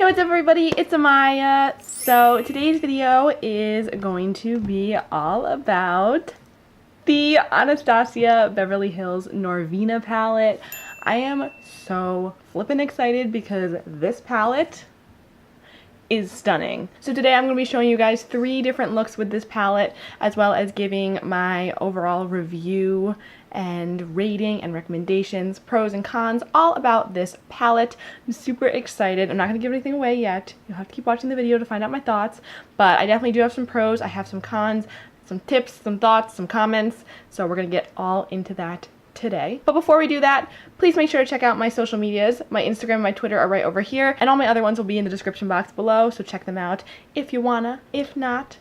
what's up everybody? It's Amaya. So today's video is going to be all about the Anastasia Beverly Hills Norvina palette. I am so flippin' excited because this palette is stunning. So today I'm going to be showing you guys 3 different looks with this palette, as well as giving my overall review and rating and recommendations, pros and cons, all about this palette. I'm super excited. I'm not going to give anything away yet. You'll have to keep watching the video to find out my thoughts, but I definitely do have some pros, I have some cons, some tips, some thoughts, some comments, so we're going to get all into that today. But before we do that, please make sure to check out my social medias. My Instagram and my Twitter are right over here, and all my other ones will be in the description box below, so check them out if you wanna. If not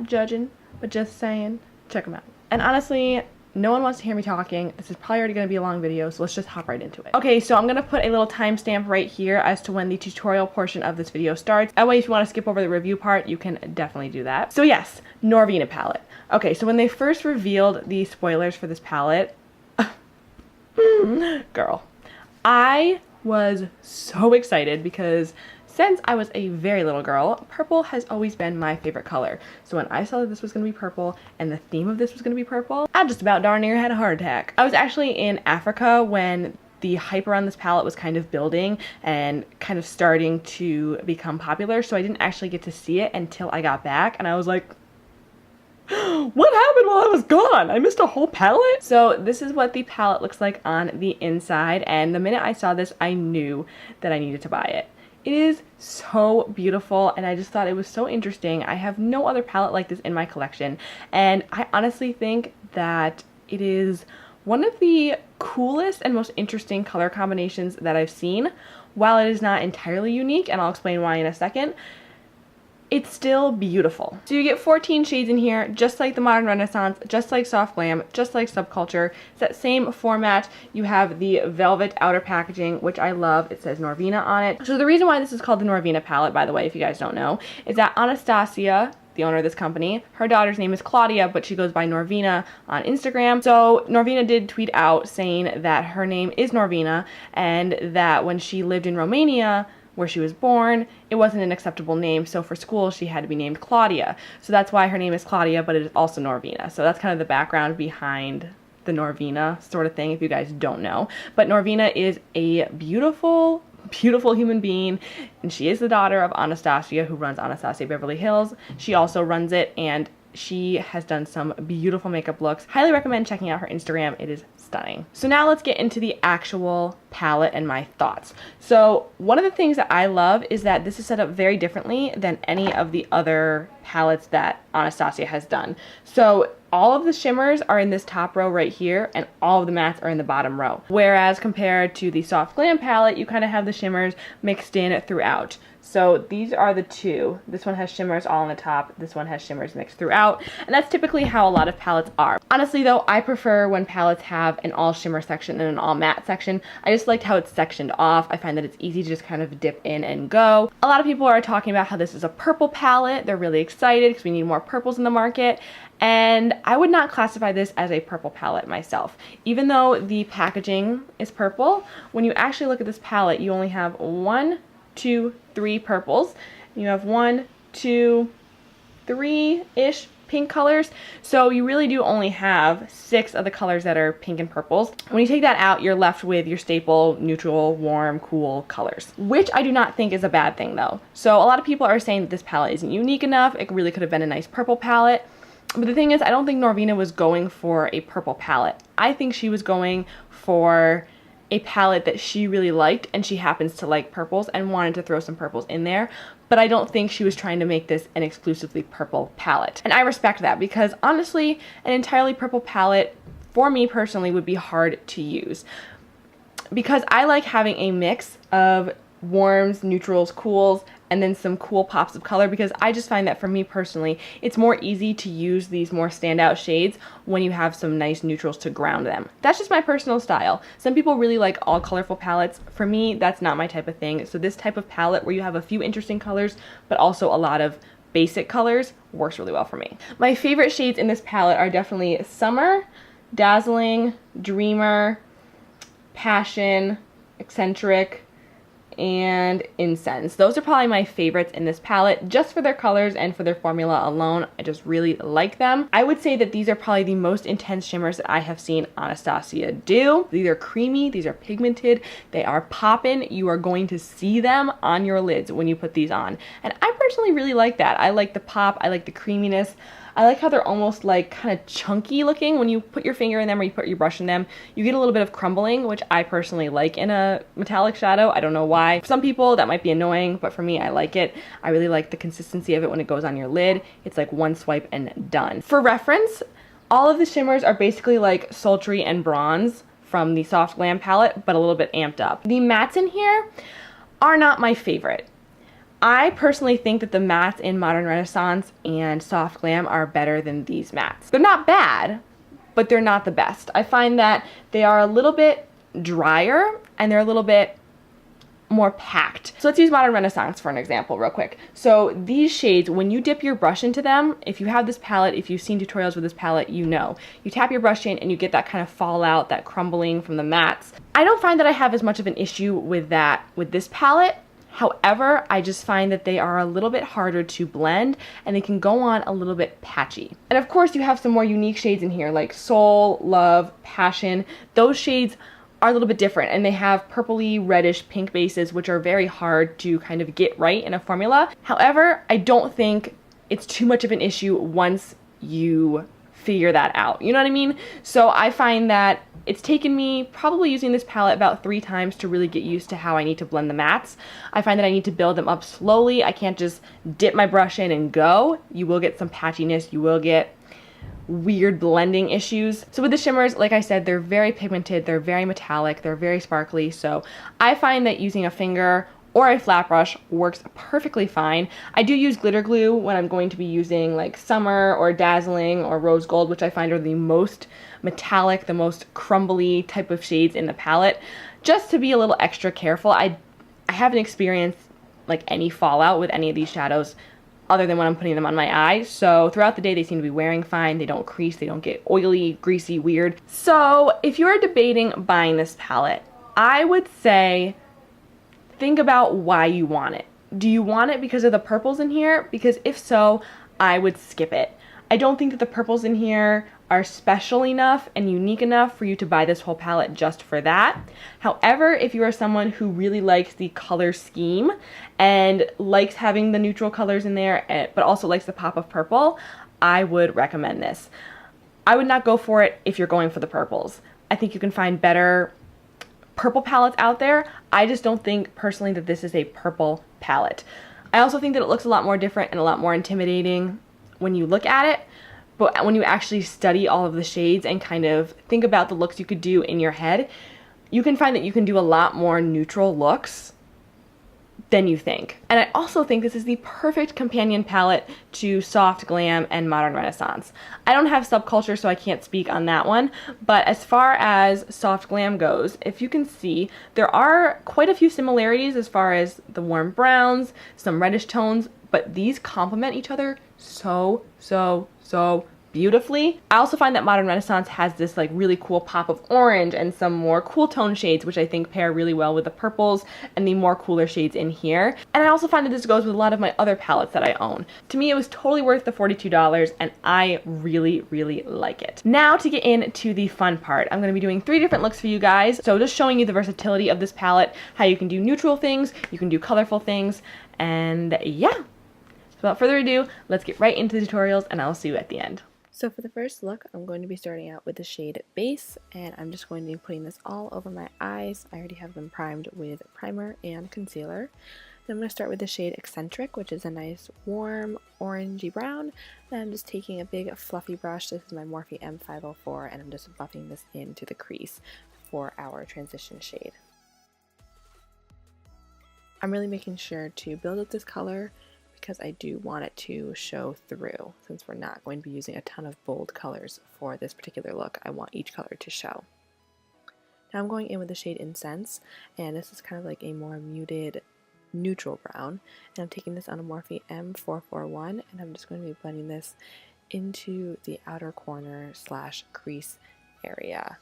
judging, but just saying, check them out. And honestly, no one wants to hear me talking. This is probably already going to be a long video, so let's just hop right into it. Okay, so I'm going to put a little timestamp right here as to when the tutorial portion of this video starts. That way, if you want to skip over the review part, you can definitely do that. So yes, Norvina palette. Okay, so when they first revealed the spoilers for this palette, girl, I was so excited because since I was a very little girl, purple has always been my favorite color. So when I saw that this was going to be purple and the theme of this was going to be purple, I just about darn near had a heart attack. I was actually in Africa when the hype around this palette was kind of building and kind of starting to become popular, so I didn't actually get to see it until I got back, and I was like, what happened while I was gone? I missed a whole palette? So this is what the palette looks like on the inside, and the minute I saw this, I knew that I needed to buy it. It is so beautiful, and I just thought it was so interesting. I have no other palette like this in my collection, and I honestly think that it is one of the coolest and most interesting color combinations that I've seen. While it is not entirely unique, and I'll explain why in a second, it's still beautiful. So you get 14 shades in here, just like the Modern Renaissance, just like Soft Glam, just like Subculture. It's that same format. You have the velvet outer packaging, which I love. It says Norvina on it. So the reason why this is called the Norvina palette, by the way, if you guys don't know, is that Anastasia, the owner of this company, her daughter's name is Claudia, but she goes by Norvina on Instagram. So Norvina did tweet out saying that her name is Norvina, and that when she lived in Romania, where she was born, it wasn't an acceptable name, so for school she had to be named Claudia. So that's why her name is Claudia, but it is also Norvina. So that's kind of the background behind the Norvina sort of thing, if you guys don't know. But Norvina is a beautiful, beautiful human being, and she is the daughter of Anastasia, who runs Anastasia Beverly Hills. She also runs it, and she has done some beautiful makeup looks. Highly recommend checking out her Instagram. It is stunning. So now let's get into the actual palette and my thoughts. So one of the things that I love is that this is set up very differently than any of the other palettes that Anastasia has done. So all of the shimmers are in this top row right here, and all of the mattes are in the bottom row. Whereas compared to the Soft Glam palette, you kind of have the shimmers mixed in throughout. So these are the two. This one has shimmers all on the top. This one has shimmers mixed throughout. And that's typically how a lot of palettes are. Honestly though, I prefer when palettes have an all shimmer section and an all matte section. I just liked how it's sectioned off. I find that it's easy to just kind of dip in and go. A lot of people are talking about how this is a purple palette. They're really excited because we need more purples in the market. And I would not classify this as a purple palette myself. Even though the packaging is purple, when you actually look at this palette, you only have 1, 2, 3 purples. You have 1, 2, 3-ish pink colors. So you really do only have 6 of the colors that are pink and purples. When you take that out, you're left with your staple, neutral, warm, cool colors, which I do not think is a bad thing though. So a lot of people are saying that this palette isn't unique enough. It really could have been a nice purple palette. But the thing is, I don't think Norvina was going for a purple palette. I think she was going for a palette that she really liked, and she happens to like purples and wanted to throw some purples in there. But I don't think she was trying to make this an exclusively purple palette. And I respect that, because honestly, an entirely purple palette, for me personally, would be hard to use. Because I like having a mix of warms, neutrals, cools, and then some cool pops of color, because I just find that for me personally, it's more easy to use these more standout shades when you have some nice neutrals to ground them. That's just my personal style. Some people really like all colorful palettes. For me, that's not my type of thing. So this type of palette where you have a few interesting colors, but also a lot of basic colors, works really well for me. My favorite shades in this palette are definitely Summer, Dazzling, Dreamer, Passion, Eccentric, and Incense. Those are probably my favorites in this palette, just for their colors and for their formula alone. I just really like them. I would say that these are probably the most intense shimmers that I have seen Anastasia do. These are creamy, these are pigmented, they are poppin'. You are going to see them on your lids when you put these on. And I personally really like that. I like the pop, I like the creaminess. I like how they're almost like kind of chunky looking. When you put your finger in them or you put your brush in them, you get a little bit of crumbling, which I personally like in a metallic shadow. I don't know why. For some people that might be annoying, but for me, I like it. I really like the consistency of it when it goes on your lid. It's like one swipe and done. For reference, all of the shimmers are basically like sultry and bronze from the Soft Glam palette, but a little bit amped up. The mattes in here are not my favorite. I personally think that the mattes in Modern Renaissance and Soft Glam are better than these mattes. They're not bad, but they're not the best. I find that they are a little bit drier and they're a little bit more packed. So let's use Modern Renaissance for an example real quick. So these shades, when you dip your brush into them, if you have this palette, if you've seen tutorials with this palette, you know. You tap your brush in and you get that kind of fallout, that crumbling from the mattes. I don't find that I have as much of an issue with that with this palette. However, I just find that they are a little bit harder to blend and they can go on a little bit patchy. And of course you have some more unique shades in here like Soul, Love, Passion. Those shades are a little bit different and they have purpley, reddish, pink bases, which are very hard to kind of get right in a formula. However, I don't think it's too much of an issue once you figure that out. You know what I mean? So I find that it's taken me probably using this palette about 3 times to really get used to how I need to blend the mattes. I find that I need to build them up slowly. I can't just dip my brush in and go. You will get some patchiness. You will get weird blending issues. So with the shimmers, like I said, they're very pigmented, they're very metallic, they're very sparkly. So I find that using a finger or a flat brush works perfectly fine. I do use glitter glue when I'm going to be using like Summer or Dazzling or Rose Gold, which I find are the most metallic, the most crumbly type of shades in the palette, just to be a little extra careful. I haven't experienced like any fallout with any of these shadows other than when I'm putting them on my eyes. So throughout the day, they seem to be wearing fine. They don't crease, they don't get oily, greasy, weird. So if you're debating buying this palette, I would say think about why you want it. Do you want it because of the purples in here? Because if so, I would skip it. I don't think that the purples in here are special enough and unique enough for you to buy this whole palette just for that. However, if you are someone who really likes the color scheme and likes having the neutral colors in there, but also likes the pop of purple, I would recommend this. I would not go for it if you're going for the purples. I think you can find better purple palettes out there. I just don't think personally that this is a purple palette. I also think that it looks a lot more different and a lot more intimidating when you look at it, but when you actually study all of the shades and kind of think about the looks you could do in your head, you can find that you can do a lot more neutral looks than you think. And I also think this is the perfect companion palette to Soft Glam and Modern Renaissance. I don't have subculture, so I can't speak on that one, but as far as Soft Glam goes, if you can see, there are quite a few similarities as far as the warm browns, some reddish tones, but these complement each other so beautifully. I also find that Modern Renaissance has this like really cool pop of orange and some more cool tone shades, which I think pair really well with the purples and the more cooler shades in here. And I also find that this goes with a lot of my other palettes that I own. To me, it was totally worth the $42 and I really like it. Now to get into the fun part, I'm going to be doing 3 different looks for you guys. So just showing you the versatility of this palette, how you can do neutral things, you can do colorful things, and yeah. So without further ado, let's get right into the tutorials and I'll see you at the end. So for the first look, I'm going to be starting out with the shade Base, and I'm just going to be putting this all over my eyes. I already have them primed with primer and concealer. Then I'm going to start with the shade Eccentric, which is a nice warm orangey brown. And I'm just taking a big fluffy brush. This is my Morphe M504, and I'm just buffing this into the crease for our transition shade. I'm really making sure to build up this color because I do want it to show through. Since we're not going to be using a ton of bold colors for this particular look, I want each color to show. Now I'm going in with the shade Incense, and this is kind of like a more muted neutral brown. And I'm taking this on a Morphe M441, and I'm just going to be blending this into the outer corner / crease area.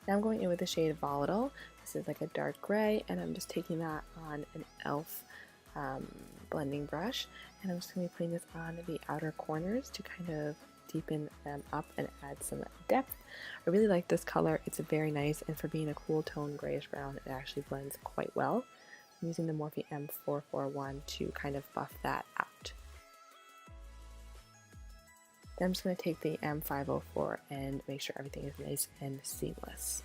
Now I'm going in with the shade Volatile. This is like a dark gray, and I'm just taking that on an e.l.f. Blending brush, and I'm just going to be putting this on the outer corners to kind of deepen them up and add some depth. I really like this color. It's very nice, and for being a cool tone grayish brown, it actually blends quite well. I'm using the Morphe M441 to kind of buff that out. Then I'm just going to take the M504 and make sure everything is nice and seamless.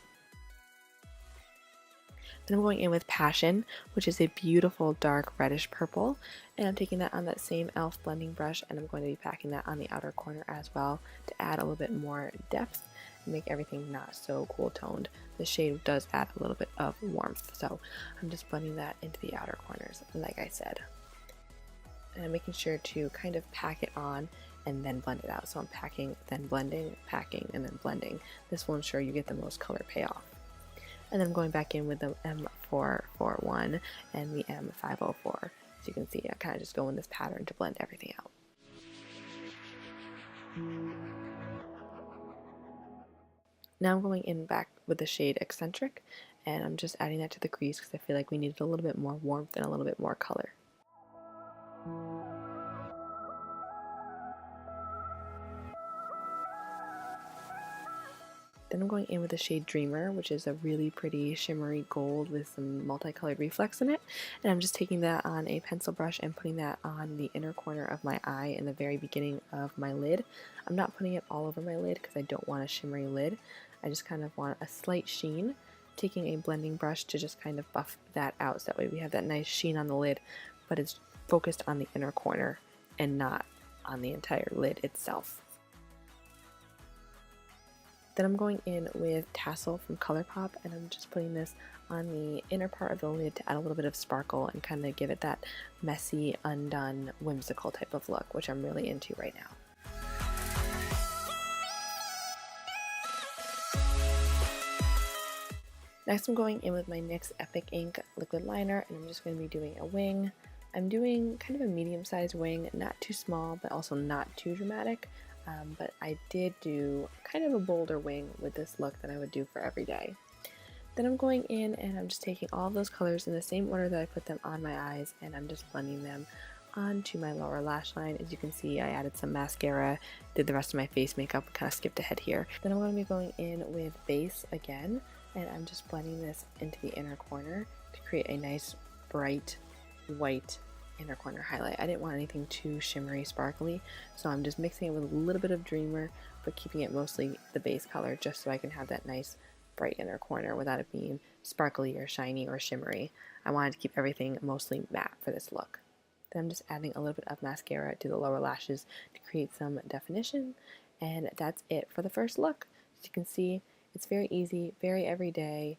Then I'm going in with Passion, which is a beautiful dark reddish purple, and I'm taking that on that same e.l.f. blending brush, and I'm going to be packing that on the outer corner as well to add a little bit more depth and make everything not so cool toned. The shade does add a little bit of warmth, so I'm just blending that into the outer corners, like I said. And I'm making sure to kind of pack it on and then blend it out. So I'm packing, then blending, packing, and then blending. This will ensure you get the most color payoff. And then I'm going back in with the M441 and the M504. As you can see, I kind of just go in this pattern to blend everything out. Now I'm going in back with the shade Eccentric, and I'm just adding that to the crease because I feel like we needed a little bit more warmth and a little bit more color. Then I'm going in with the shade Dreamer, which is a really pretty shimmery gold with some multicolored reflex in it. And I'm just taking that on a pencil brush and putting that on the inner corner of my eye in the very beginning of my lid. I'm not putting it all over my lid because I don't want a shimmery lid. I just kind of want a slight sheen. Taking a blending brush to just kind of buff that out so that way we have that nice sheen on the lid, but it's focused on the inner corner and not on the entire lid itself. Then I'm going in with Tassel from ColourPop, and I'm just putting this on the inner part of the lid to add a little bit of sparkle and kind of give it that messy, undone, whimsical type of look, which I'm really into right now. Next I'm going in with my NYX Epic Ink liquid liner, and I'm just going to be doing a wing. I'm doing kind of a medium-sized wing, not too small, but also not too dramatic. But I did do kind of a bolder wing with this look that I would do for every day. Then I'm going in and I'm just taking all of those colors in the same order that I put them on my eyes, and I'm just blending them onto my lower lash line. As you can see, I added some mascara, did the rest of my face makeup, kind of skipped ahead here. Then I'm going to be going in with Base again, and I'm just blending this into the inner corner to create a nice bright white inner corner highlight. I didn't want anything too shimmery sparkly, so I'm just mixing it with a little bit of Dreamer but keeping it mostly the base color just so I can have that nice bright inner corner without it being sparkly or shiny or shimmery. I wanted to keep everything mostly matte for this look. Then I'm just adding a little bit of mascara to the lower lashes to create some definition, and that's it for the first look. As you can see, it's very easy, very everyday,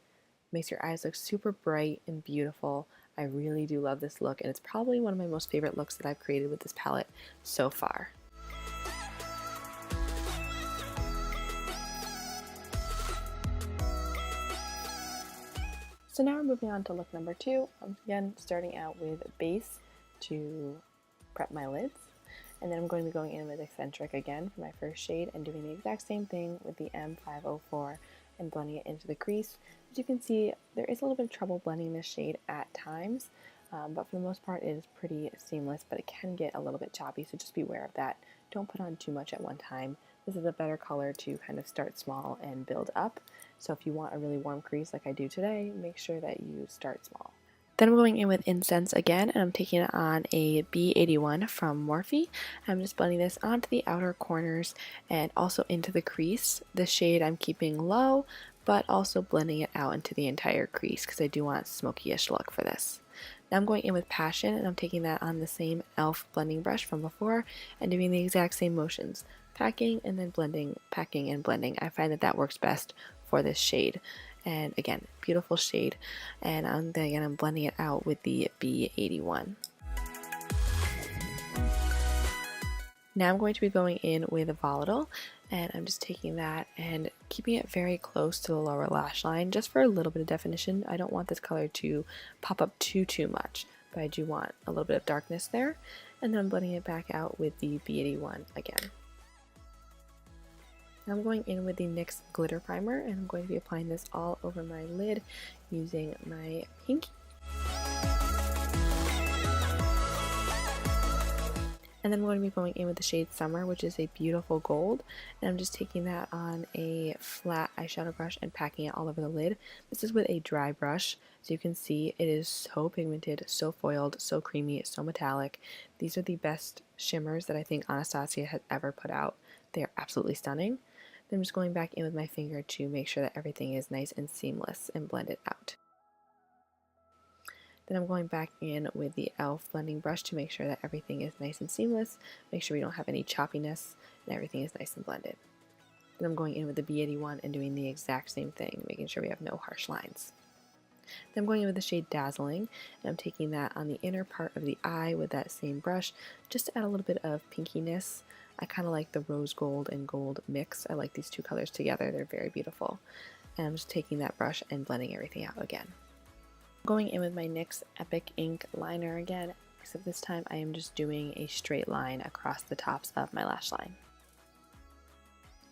makes your eyes look super bright and beautiful. I really do love this look, and it's probably one of my most favorite looks that I've created with this palette so far. So now we're moving on to look number 2. I'm again starting out with Base to prep my lids, and then I'm going to be going in with Eccentric again for my first shade and doing the exact same thing with the M504 and blending it into the crease. As you can see, there is a little bit of trouble blending this shade at times, but for the most part it is pretty seamless, but it can get a little bit choppy, so just be aware of that. Don't put on too much at one time. This is a better color to kind of start small and build up, so if you want a really warm crease like I do today, make sure that you start small. Then I'm going in with Incense again, and I'm taking it on a B81 from Morphe. I'm just blending this onto the outer corners and also into the crease. The shade I'm keeping low, but also blending it out into the entire crease because I do want a smoky-ish look for this. Now I'm going in with Passion, and I'm taking that on the same e.l.f. blending brush from before and doing the exact same motions. Packing and then blending, packing and blending. I find that that works best for this shade. And again, beautiful shade. And again, I'm blending it out with the B81. Now I'm going to be going in with a Volatile, and I'm just taking that and keeping it very close to the lower lash line just for a little bit of definition. I don't want this color to pop up too much, but I do want a little bit of darkness there. And then I'm blending it back out with the B81 again. Now I'm going in with the NYX Glitter Primer, and I'm going to be applying this all over my lid, using my pinky. And then we're going to be going in with the shade Summer, which is a beautiful gold. And I'm just taking that on a flat eyeshadow brush and packing it all over the lid. This is with a dry brush. So you can see it is so pigmented, so foiled, so creamy, so metallic. These are the best shimmers that I think Anastasia has ever put out. They are absolutely stunning. Then I'm just going back in with my finger to make sure that everything is nice and seamless and blend it out. Then I'm going back in with the e.l.f. blending brush to make sure that everything is nice and seamless, make sure we don't have any choppiness, and everything is nice and blended. Then I'm going in with the B81 and doing the exact same thing, making sure we have no harsh lines. Then I'm going in with the shade Dazzling, and I'm taking that on the inner part of the eye with that same brush, just to add a little bit of pinkiness. I kind of like the rose gold and gold mix. I like these two colors together, they're very beautiful. And I'm just taking that brush and blending everything out again. Going in with my NYX Epic Ink liner again, except this time I am just doing a straight line across the tops of my lash line.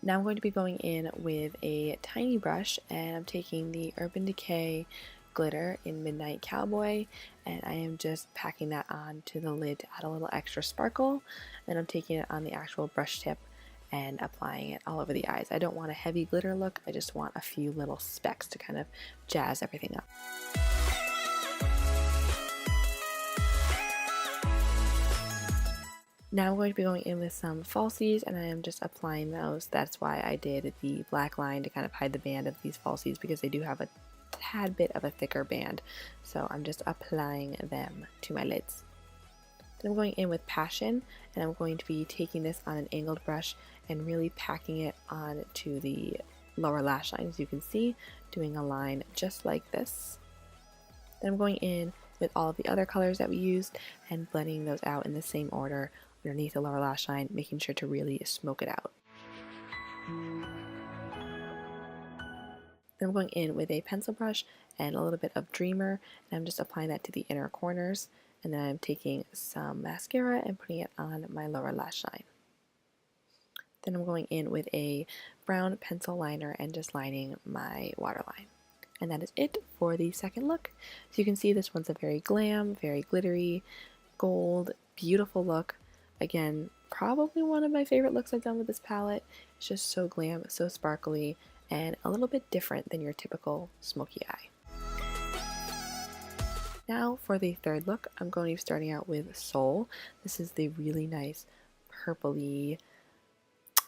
Now I'm going to be going in with a tiny brush, and I'm taking the Urban Decay glitter in Midnight Cowboy, and I am just packing that on to the lid to add a little extra sparkle. Then I'm taking it on the actual brush tip and applying it all over the eyes. I don't want a heavy glitter look, I just want a few little specks to kind of jazz everything up. Now I'm going to be going in with some falsies, and I am just applying those. That's why I did the black line to kind of hide the band of these falsies, because they do have a tad bit of a thicker band. So I'm just applying them to my lids. Then I'm going in with Passion, and I'm going to be taking this on an angled brush and really packing it onto the lower lash line, as you can see, doing a line just like this. Then I'm going in with all of the other colors that we used and blending those out in the same order underneath the lower lash line, making sure to really smoke it out. Then I'm going in with a pencil brush and a little bit of Dreamer, and I'm just applying that to the inner corners, and then I'm taking some mascara and putting it on my lower lash line. Then I'm going in with a brown pencil liner and just lining my waterline. And that is it for the second look. So you can see this one's a very glam, very glittery, gold, beautiful look. Again, probably one of my favorite looks I've done with this palette. It's just so glam, so sparkly, and a little bit different than your typical smoky eye. Now for the third look, I'm going to be starting out with Soul. This is the really nice purpley,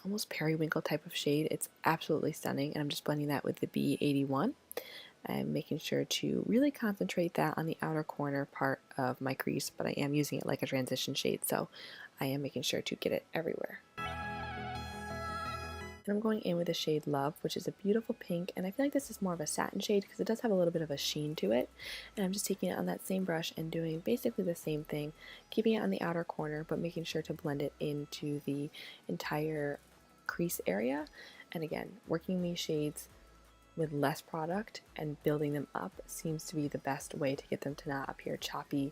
almost periwinkle type of shade. It's absolutely stunning, and I'm just blending that with the B81. I'm making sure to really concentrate that on the outer corner part of my crease, but I am using it like a transition shade, so I am making sure to get it everywhere. And I'm going in with the shade Love, which is a beautiful pink, and I feel like this is more of a satin shade because it does have a little bit of a sheen to it. And I'm just taking it on that same brush and doing basically the same thing, keeping it on the outer corner, but making sure to blend it into the entire crease area. And again, working these shades with less product and building them up seems to be the best way to get them to not appear choppy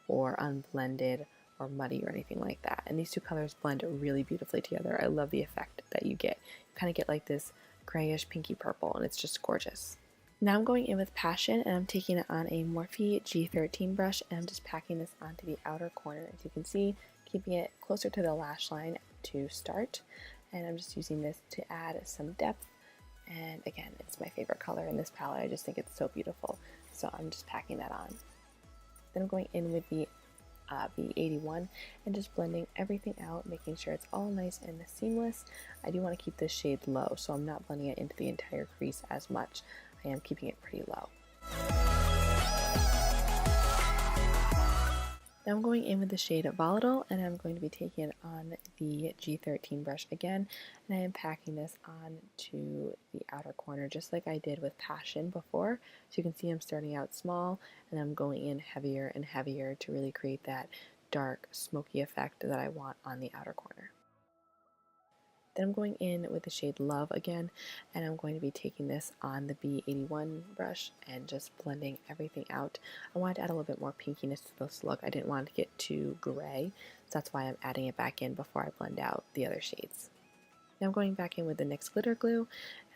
or unblended or muddy or anything like that. And these two colors blend really beautifully together. I love the effect that you get. You kind of get like this grayish pinky purple, and it's just gorgeous. Now I'm going in with Passion, and I'm taking it on a Morphe G13 brush, and I'm just packing this onto the outer corner, as you can see, keeping it closer to the lash line to start. And I'm just using this to add some depth. And again, it's my favorite color in this palette. I just think it's so beautiful. So I'm just packing that on. Then I'm going in with the B81 and just blending everything out, making sure it's all nice and seamless. I do want to keep this shade low, so I'm not blending it into the entire crease as much. I am keeping it pretty low. Now I'm going in with the shade Volatile, and I'm going to be taking it on the G13 brush again, and I am packing this on to the outer corner just like I did with Passion before. So you can see I'm starting out small, and I'm going in heavier and heavier to really create that dark, smoky effect that I want on the outer corner. Then I'm going in with the shade Love again, and I'm going to be taking this on the B81 brush and just blending everything out. I wanted to add a little bit more pinkiness to this look. I didn't want it to get too gray, so that's why I'm adding it back in before I blend out the other shades. Now I'm going back in with the NYX glitter glue,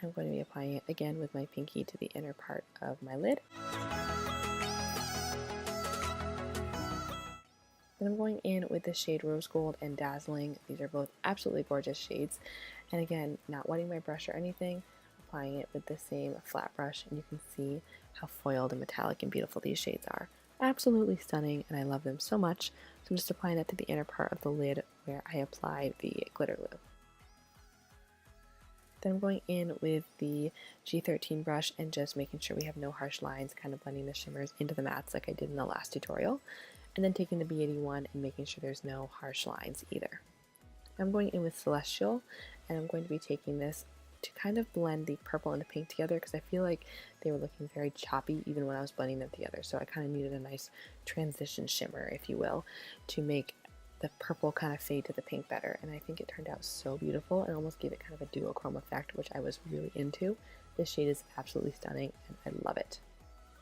and I'm going to be applying it again with my pinky to the inner part of my lid. Then I'm going in with the shade Rose Gold and Dazzling. These are both absolutely gorgeous shades. And again, not wetting my brush or anything, applying it with the same flat brush, and you can see how foiled and metallic and beautiful these shades are. Absolutely stunning, and I love them so much. So I'm just applying that to the inner part of the lid where I applied the glitter glue. Then I'm going in with the G13 brush and just making sure we have no harsh lines, kind of blending the shimmers into the mattes like I did in the last tutorial. And then taking the B81 and making sure there's no harsh lines either. I'm going in with Celestial, and I'm going to be taking this to kind of blend the purple and the pink together because I feel like they were looking very choppy even when I was blending them together. So I kind of needed a nice transition shimmer, if you will, to make the purple kind of fade to the pink better. And I think it turned out so beautiful and almost gave it kind of a duochrome effect, which I was really into. This shade is absolutely stunning and I love it.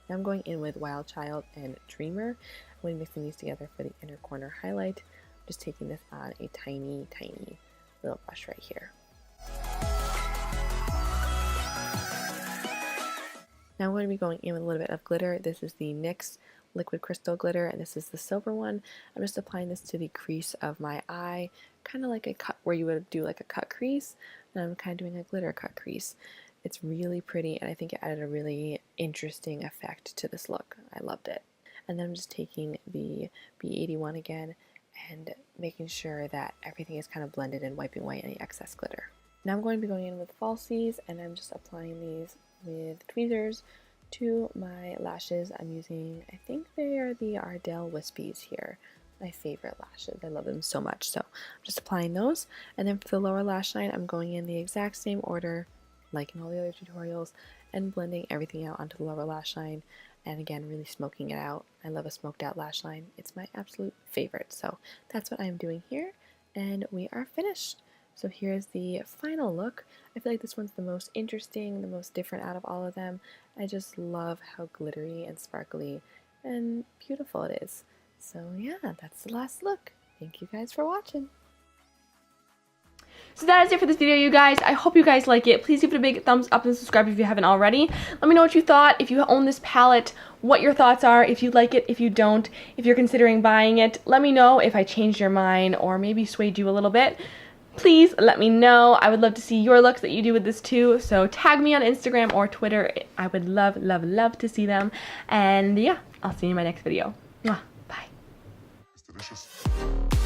Now I'm going in with Wild Child and Dreamer. I'm going to be mixing these together for the inner corner highlight. I'm just taking this on a tiny, tiny little brush right here. Now I'm going to be going in with a little bit of glitter. This is the NYX Liquid Crystal Glitter, and this is the silver one. I'm just applying this to the crease of my eye, kind of like a cut where you would do like a cut crease, and I'm kind of doing a glitter cut crease. It's really pretty, and I think it added a really interesting effect to this look. I loved it. And then I'm just taking the B81 again and making sure that everything is kind of blended and wiping away any excess glitter. Now I'm going to be going in with falsies, and I'm just applying these with tweezers to my lashes. I'm using, I think they are the Ardell Wispies here. My favorite lashes. I love them so much. So I'm just applying those. And then for the lower lash line, I'm going in the exact same order like in all the other tutorials and blending everything out onto the lower lash line. And again, really smoking it out. I love a smoked out lash line. It's my absolute favorite. So that's what I'm doing here. And we are finished. So here's the final look. I feel like this one's the most interesting, the most different out of all of them. I just love how glittery and sparkly and beautiful it is. So yeah, that's the last look. Thank you guys for watching. So that is it for this video, you guys. I hope you guys like it. Please give it a big thumbs up and subscribe if you haven't already. Let me know what you thought. If you own this palette, what your thoughts are. If you like it, if you don't, if you're considering buying it. Let me know if I changed your mind or maybe swayed you a little bit. Please let me know. I would love to see your looks that you do with this too. So tag me on Instagram or Twitter. I would love, love, love to see them. And yeah, I'll see you in my next video. Mwah. Bye. It's delicious.